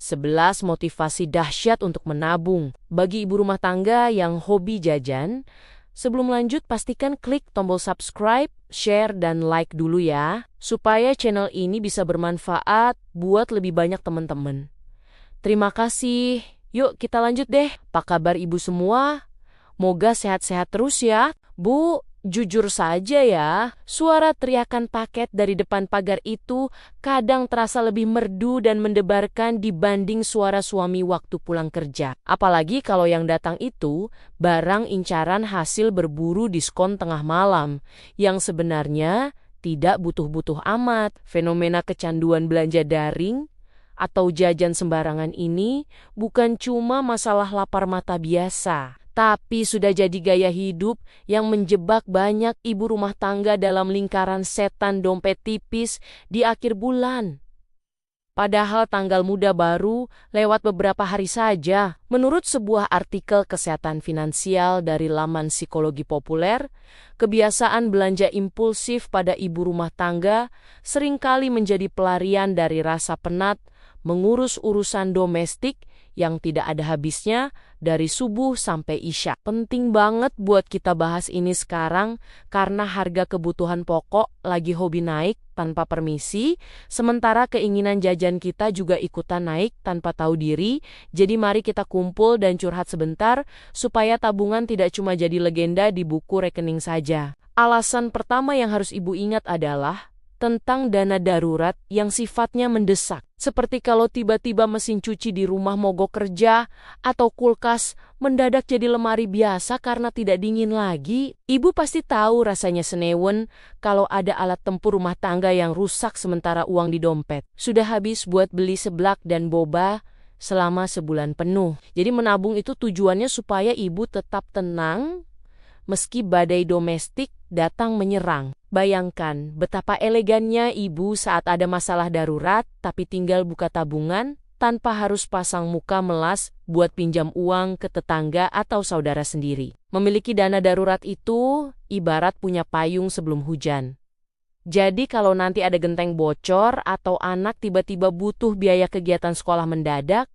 11 motivasi dahsyat untuk menabung. Bagi ibu rumah tangga yang hobi jajan, sebelum lanjut pastikan klik tombol subscribe, share, dan like dulu ya, supaya channel ini bisa bermanfaat buat lebih banyak teman-teman. Terima kasih. Yuk kita lanjut deh. Apa kabar ibu semua? Moga sehat-sehat terus ya. Bu, jujur saja ya, suara teriakan paket dari depan pagar itu kadang terasa lebih merdu dan mendebarkan dibanding suara suami waktu pulang kerja. Apalagi kalau yang datang itu barang incaran hasil berburu diskon tengah malam, yang sebenarnya tidak butuh-butuh amat. Fenomena kecanduan belanja daring atau jajan sembarangan ini bukan cuma masalah lapar mata biasa, tapi sudah jadi gaya hidup yang menjebak banyak ibu rumah tangga dalam lingkaran setan dompet tipis di akhir bulan. Padahal tanggal muda baru lewat beberapa hari saja. Menurut sebuah artikel kesehatan finansial dari laman psikologi populer, kebiasaan belanja impulsif pada ibu rumah tangga seringkali menjadi pelarian dari rasa penat mengurus urusan domestik yang tidak ada habisnya dari subuh sampai isya. Penting banget buat kita bahas ini sekarang karena harga kebutuhan pokok lagi hobi naik tanpa permisi, sementara keinginan jajan kita juga ikutan naik tanpa tahu diri. Jadi mari kita kumpul dan curhat sebentar supaya tabungan tidak cuma jadi legenda di buku rekening saja. Alasan pertama yang harus ibu ingat adalah tentang dana darurat yang sifatnya mendesak. Seperti kalau tiba-tiba mesin cuci di rumah mogok kerja atau kulkas mendadak jadi lemari biasa karena tidak dingin lagi. Ibu pasti tahu rasanya senewen kalau ada alat tempur rumah tangga yang rusak sementara uang di dompet sudah habis buat beli seblak dan boba selama sebulan penuh. Jadi menabung itu tujuannya supaya ibu tetap tenang meski badai domestik datang menyerang. Bayangkan betapa elegannya ibu saat ada masalah darurat tapi tinggal buka tabungan tanpa harus pasang muka melas buat pinjam uang ke tetangga atau saudara sendiri. Memiliki dana darurat itu ibarat punya payung sebelum hujan. Jadi kalau nanti ada genteng bocor atau anak tiba-tiba butuh biaya kegiatan sekolah mendadak,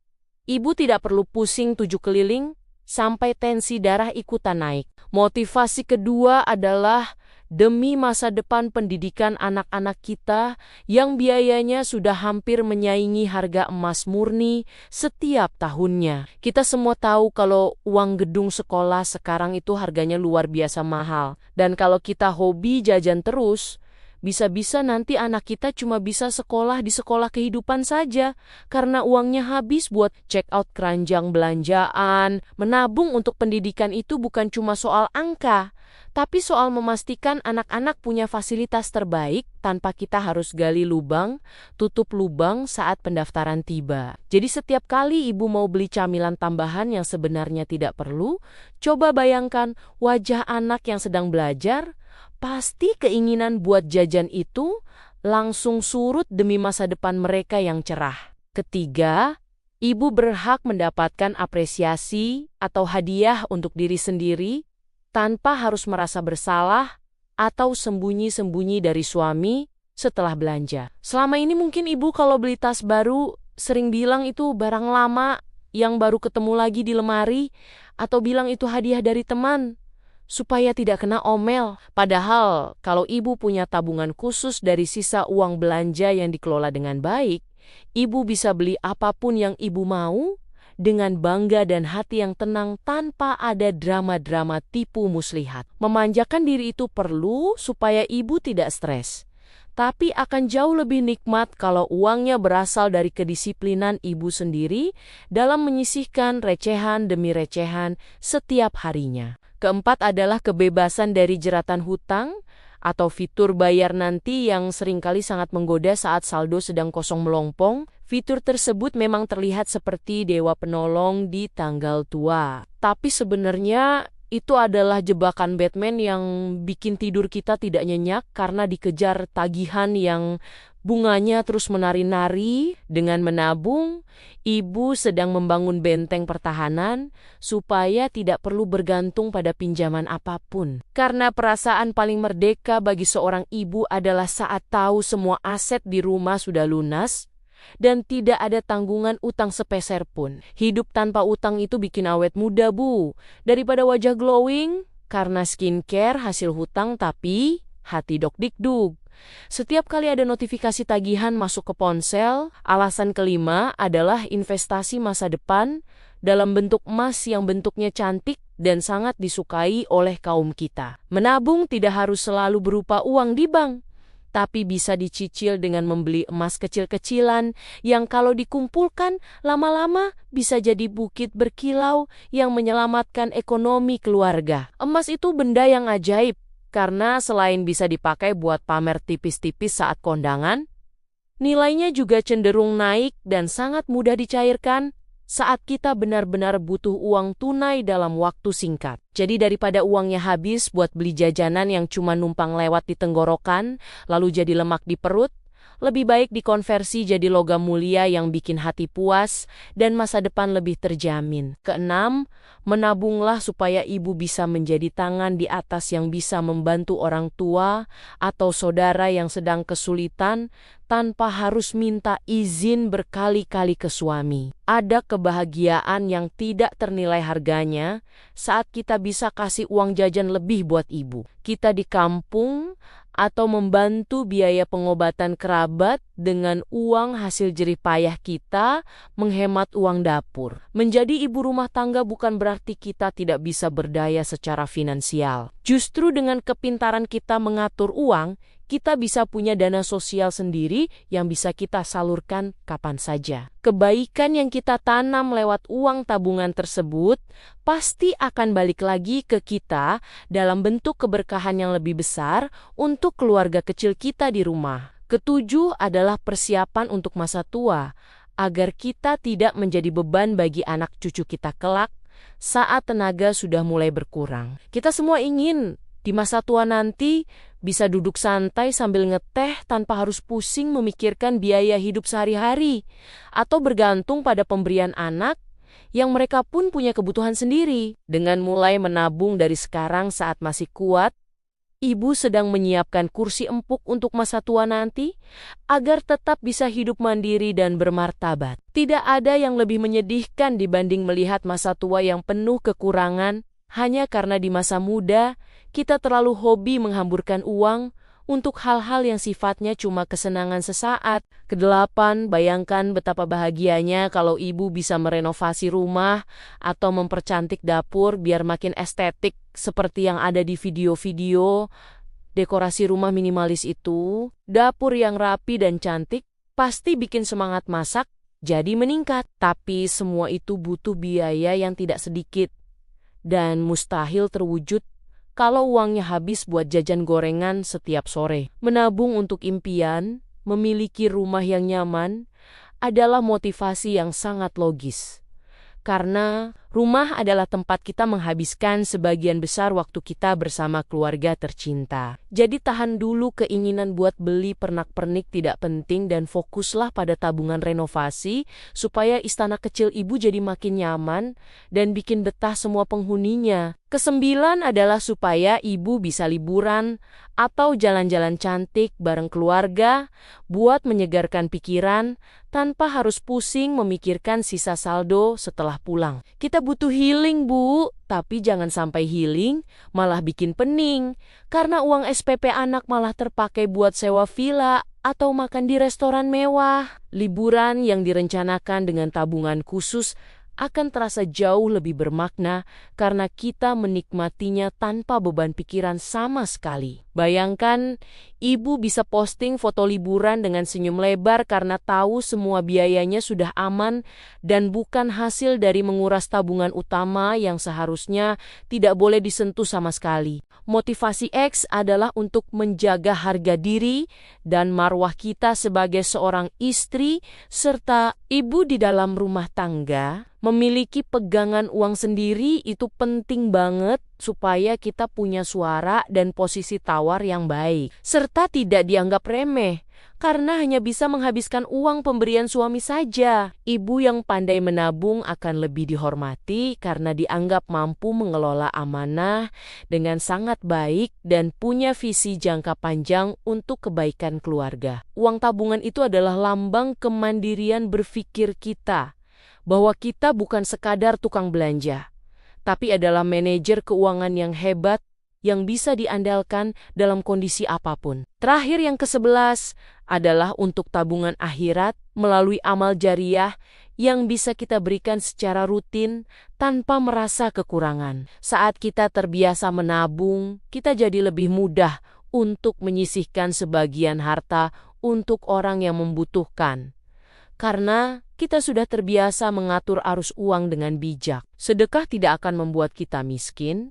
ibu tidak perlu pusing 7 keliling sampai tensi darah ikutan naik. Motivasi kedua adalah demi masa depan pendidikan anak-anak kita yang biayanya sudah hampir menyaingi harga emas murni setiap tahunnya. Kita semua tahu kalau uang gedung sekolah sekarang itu harganya luar biasa mahal. Dan kalau kita hobi jajan terus, bisa-bisa nanti anak kita cuma bisa sekolah di sekolah kehidupan saja karena uangnya habis buat check out keranjang belanjaan. Menabung untuk pendidikan itu bukan cuma soal angka, tapi soal memastikan anak-anak punya fasilitas terbaik tanpa kita harus gali lubang, tutup lubang saat pendaftaran tiba. Jadi setiap kali ibu mau beli camilan tambahan yang sebenarnya tidak perlu, coba bayangkan wajah anak yang sedang belajar, pasti keinginan buat jajan itu langsung surut demi masa depan mereka yang cerah. Ketiga, ibu berhak mendapatkan apresiasi atau hadiah untuk diri sendiri tanpa harus merasa bersalah atau sembunyi-sembunyi dari suami setelah belanja. Selama ini mungkin ibu kalau beli tas baru sering bilang itu barang lama yang baru ketemu lagi di lemari atau bilang itu hadiah dari teman supaya tidak kena omel. Padahal kalau ibu punya tabungan khusus dari sisa uang belanja yang dikelola dengan baik, ibu bisa beli apapun yang ibu mau dengan bangga dan hati yang tenang tanpa ada drama-drama tipu muslihat. Memanjakan diri itu perlu supaya ibu tidak stres. Tapi akan jauh lebih nikmat kalau uangnya berasal dari kedisiplinan ibu sendiri dalam menyisihkan recehan demi recehan setiap harinya. Keempat adalah kebebasan dari jeratan hutang atau fitur bayar nanti yang seringkali sangat menggoda saat saldo sedang kosong melompong. Fitur tersebut memang terlihat seperti dewa penolong di tanggal tua. Tapi sebenarnya itu adalah jebakan Batman yang bikin tidur kita tidak nyenyak karena dikejar tagihan yang bunganya terus menari-nari. Dengan menabung, ibu sedang membangun benteng pertahanan supaya tidak perlu bergantung pada pinjaman apapun. Karena perasaan paling merdeka bagi seorang ibu adalah saat tahu semua aset di rumah sudah lunas, dan tidak ada tanggungan utang sepeser pun. Hidup tanpa utang itu bikin awet muda, Bu. Daripada wajah glowing karena skincare hasil hutang tapi hati dok-dikduk. Setiap kali ada notifikasi tagihan masuk ke ponsel, alasan kelima adalah investasi masa depan dalam bentuk emas yang bentuknya cantik dan sangat disukai oleh kaum kita. Menabung tidak harus selalu berupa uang di bank, tapi bisa dicicil dengan membeli emas kecil-kecilan yang kalau dikumpulkan lama-lama bisa jadi bukit berkilau yang menyelamatkan ekonomi keluarga. Emas itu benda yang ajaib, karena selain bisa dipakai buat pamer tipis-tipis saat kondangan, nilainya juga cenderung naik dan sangat mudah dicairkan saat kita benar-benar butuh uang tunai dalam waktu singkat. Jadi daripada uangnya habis buat beli jajanan yang cuma numpang lewat di tenggorokan, lalu jadi lemak di perut, lebih baik dikonversi jadi logam mulia yang bikin hati puas dan masa depan lebih terjamin. Keenam, menabunglah supaya ibu bisa menjadi tangan di atas yang bisa membantu orang tua atau saudara yang sedang kesulitan tanpa harus minta izin berkali-kali ke suami. Ada kebahagiaan yang tidak ternilai harganya saat kita bisa kasih uang jajan lebih buat ibu. Kita di kampung atau membantu biaya pengobatan kerabat dengan uang hasil jerih payah kita, menghemat uang dapur. Menjadi ibu rumah tangga bukan berarti kita tidak bisa berdaya secara finansial. Justru dengan kepintaran kita mengatur uang, kita bisa punya dana sosial sendiri yang bisa kita salurkan kapan saja. Kebaikan yang kita tanam lewat uang tabungan tersebut pasti akan balik lagi ke kita dalam bentuk keberkahan yang lebih besar untuk keluarga kecil kita di rumah. Ketujuh adalah persiapan untuk masa tua, agar kita tidak menjadi beban bagi anak cucu kita kelak saat tenaga sudah mulai berkurang. Kita semua ingin di masa tua nanti bisa duduk santai sambil ngeteh tanpa harus pusing memikirkan biaya hidup sehari-hari atau bergantung pada pemberian anak yang mereka pun punya kebutuhan sendiri. Dengan mulai menabung dari sekarang saat masih kuat, ibu sedang menyiapkan kursi empuk untuk masa tua nanti agar tetap bisa hidup mandiri dan bermartabat. Tidak ada yang lebih menyedihkan dibanding melihat masa tua yang penuh kekurangan hanya karena di masa muda kita terlalu hobi menghamburkan uang untuk hal-hal yang sifatnya cuma kesenangan sesaat. Kedelapan, bayangkan betapa bahagianya kalau ibu bisa merenovasi rumah atau mempercantik dapur biar makin estetik seperti yang ada di video-video. Dekorasi rumah minimalis itu, dapur yang rapi dan cantik, pasti bikin semangat masak jadi meningkat. Tapi semua itu butuh biaya yang tidak sedikit dan mustahil terwujud kalau uangnya habis buat jajan gorengan setiap sore. Menabung untuk impian, memiliki rumah yang nyaman, adalah motivasi yang sangat logis. Karena rumah adalah tempat kita menghabiskan sebagian besar waktu kita bersama keluarga tercinta. Jadi tahan dulu keinginan buat beli pernak-pernik tidak penting dan fokuslah pada tabungan renovasi supaya istana kecil ibu jadi makin nyaman dan bikin betah semua penghuninya. Kesembilan adalah supaya ibu bisa liburan atau jalan-jalan cantik bareng keluarga buat menyegarkan pikiran tanpa harus pusing memikirkan sisa saldo setelah pulang. Kita butuh healing, Bu, tapi jangan sampai healing malah bikin pening karena uang SPP anak malah terpakai buat sewa villa atau makan di restoran mewah. Liburan yang direncanakan dengan tabungan khusus akan terasa jauh lebih bermakna karena kita menikmatinya tanpa beban pikiran sama sekali. Bayangkan, ibu bisa posting foto liburan dengan senyum lebar karena tahu semua biayanya sudah aman dan bukan hasil dari menguras tabungan utama yang seharusnya tidak boleh disentuh sama sekali. Motivasi X adalah untuk menjaga harga diri dan marwah kita sebagai seorang istri serta ibu di dalam rumah tangga. Memiliki pegangan uang sendiri itu penting banget supaya kita punya suara dan posisi tawar yang baik, serta tidak dianggap remeh. karena hanya bisa menghabiskan uang pemberian suami saja. Ibu yang pandai menabung akan lebih dihormati karena dianggap mampu mengelola amanah dengan sangat baik dan punya visi jangka panjang untuk kebaikan keluarga. Uang tabungan itu adalah lambang kemandirian berpikir kita, bahwa kita bukan sekadar tukang belanja, tapi adalah manajer keuangan yang hebat yang bisa diandalkan dalam kondisi apapun. Terakhir yang ke-11 adalah untuk tabungan akhirat melalui amal jariah yang bisa kita berikan secara rutin tanpa merasa kekurangan. Saat kita terbiasa menabung, kita jadi lebih mudah untuk menyisihkan sebagian harta untuk orang yang membutuhkan. Karena kita sudah terbiasa mengatur arus uang dengan bijak. Sedekah tidak akan membuat kita miskin.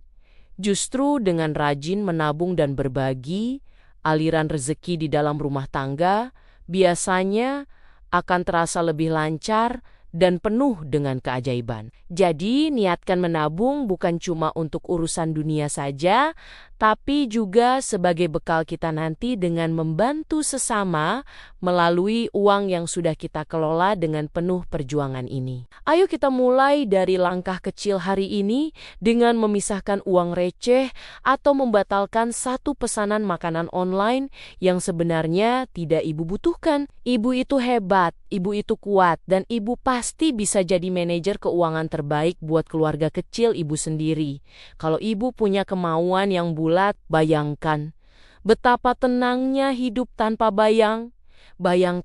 Justru dengan rajin menabung dan berbagi, aliran rezeki di dalam rumah tangga biasanya akan terasa lebih lancar dan penuh dengan keajaiban. Jadi, niatkan menabung bukan cuma untuk urusan dunia saja, tapi juga sebagai bekal kita nanti dengan membantu sesama melalui uang yang sudah kita kelola dengan penuh perjuangan ini. Ayo kita mulai dari langkah kecil hari ini dengan memisahkan uang receh atau membatalkan satu pesanan makanan online yang sebenarnya tidak ibu butuhkan. Ibu itu hebat, ibu itu kuat, dan ibu pasti bisa jadi manajer keuangan terbaik buat keluarga kecil ibu sendiri. Kalau ibu punya kemauan yang bulat, bayangkan betapa tenangnya hidup tanpa bayang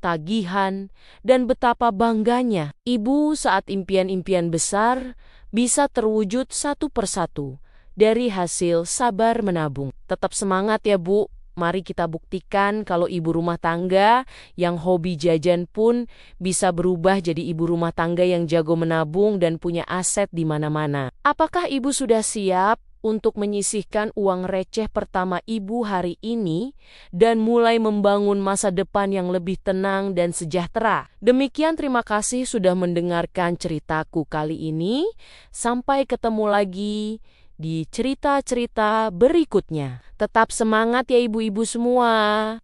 tagihan, dan betapa bangganya ibu saat impian-impian besar bisa terwujud satu persatu dari hasil sabar menabung. Tetap semangat ya Bu. Mari kita buktikan kalau ibu rumah tangga yang hobi jajan pun bisa berubah jadi ibu rumah tangga yang jago menabung dan punya aset di mana-mana. Apakah ibu sudah siap untuk menyisihkan uang receh pertama ibu hari ini dan mulai membangun masa depan yang lebih tenang dan sejahtera? Demikian, terima kasih sudah mendengarkan ceritaku kali ini. Sampai ketemu lagi di cerita-cerita berikutnya. Tetap semangat ya ibu-ibu semua.